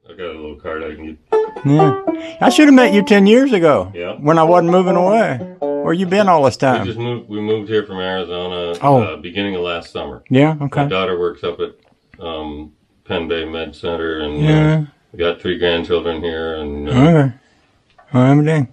I got a little card I can get. Yeah. I should have met you 10 years ago. Yeah. When I wasn't moving away. Where you been all this time? We moved here from Arizona beginning of last summer. Yeah, okay. My daughter works up at Penn Bay Med Center, and we got 3 grandchildren here. And okay. All right, dang.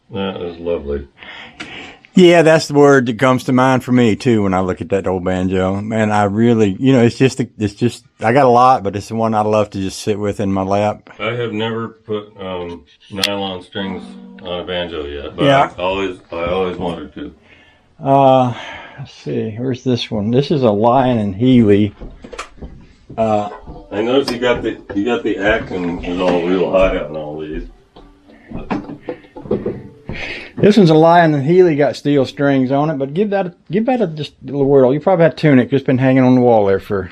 that was lovely. Yeah, that's the word that comes to mind for me too when I look at that old banjo. Man, I really, it's just, I got a lot, but it's the one I love to just sit with in my lap. I have never put nylon strings on a banjo yet, but Yeah. I always wanted to. Let's see, where's this one? This is a Lyon and Healey. I noticed you got the action is all real high on all these. This one's a Lyon and Healey, got steel strings on it, but give that a just a little whirl. You probably had to tune it, 'cause it's been hanging on the wall there for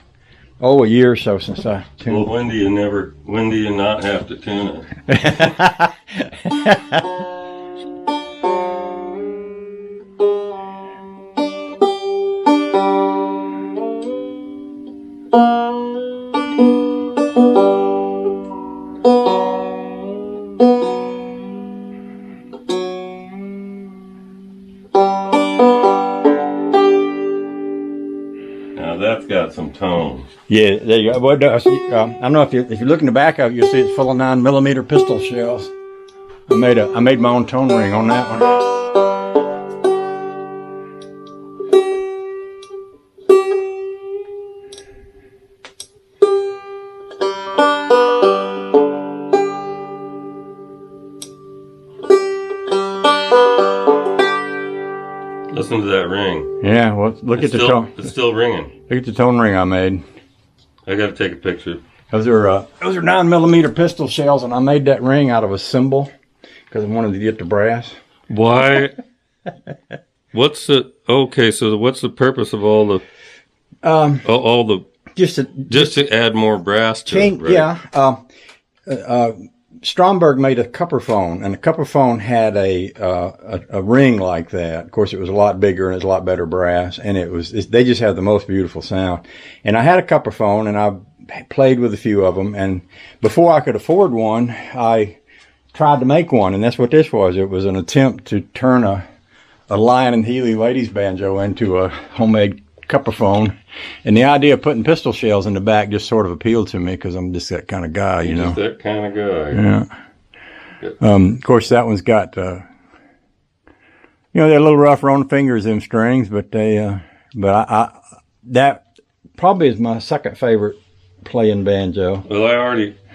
a year or so since I tuned it. Well, when do you not have to tune it? Now that's got some tone. Yeah, there you go. Well, I don't know if you look in the back of it, you'll see it's full of 9mm pistol shells. I made my own tone ring on that one. Listen to that ring. Yeah, well, look at the tone. It's still ringing. Look at the tone ring I made. I got to take a picture. Those are 9mm pistol shells, and I made that ring out of a cymbal because I wanted to get the brass. Why? What's the purpose of all the just to add more brass to it, right? Yeah. Stromberg made a Cupperphone, and the Cupperphone had a ring like that. Of course, it was a lot bigger and it's a lot better brass, and they just have the most beautiful sound. And I had a Cupperphone, and I played with a few of them. And before I could afford one, I tried to make one, and that's what this was. It was an attempt to turn a Lyon and Healey ladies banjo into a homemade Cupperphone, and the idea of putting pistol shells in the back just sort of appealed to me because I'm just that kind of guy, you know. Just that kind of guy. Yeah. Of course, that one's got, they're a little rougher on the fingers, them strings, but that probably is my second favorite playing banjo. Well, I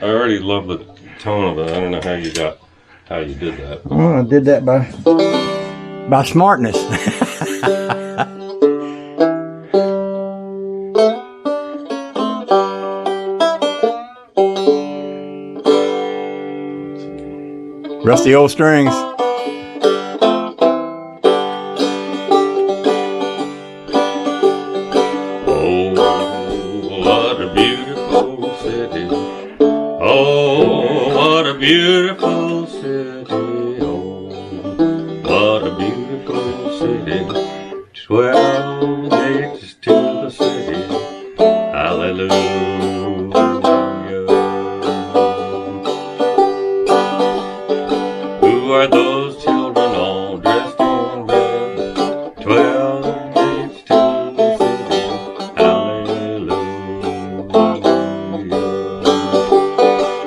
already love the tone of it. I don't know how you did that. Well, I did that by smartness. Rusty old strings. city, oh, what a beautiful city. 12 gates to the city, hallelujah. Who are those children all dressed in red? 12 gates to the city, hallelujah.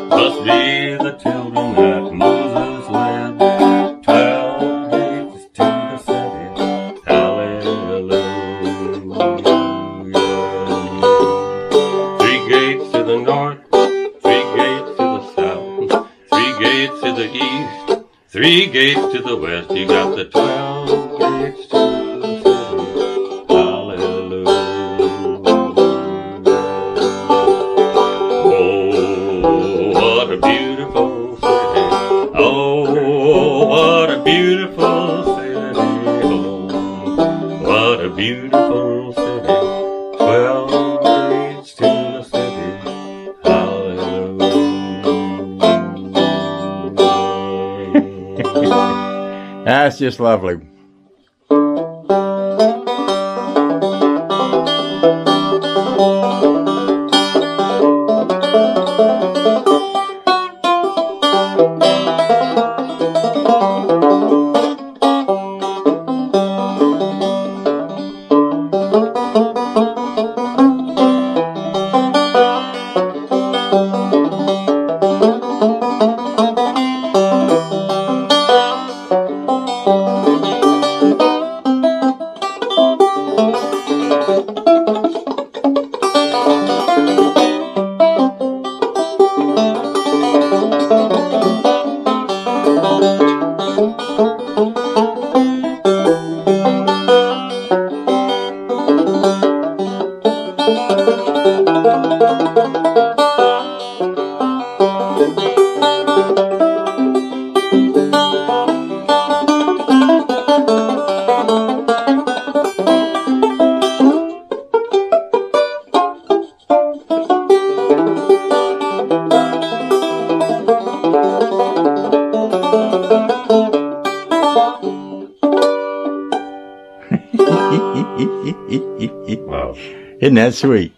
Must be the children that Moses led. 12 gates to the city, hallelujah. 3 gates to the north, 3 gates to the south, 3 gates to the east, 3 gates to the west. You got the 12 gates to the city, hallelujah. Oh, what a beautiful city. Oh, what a beautiful city. Oh, what a beautiful city. 12 gates to the city, hallelujah. That's just lovely. Wow. Isn't that sweet?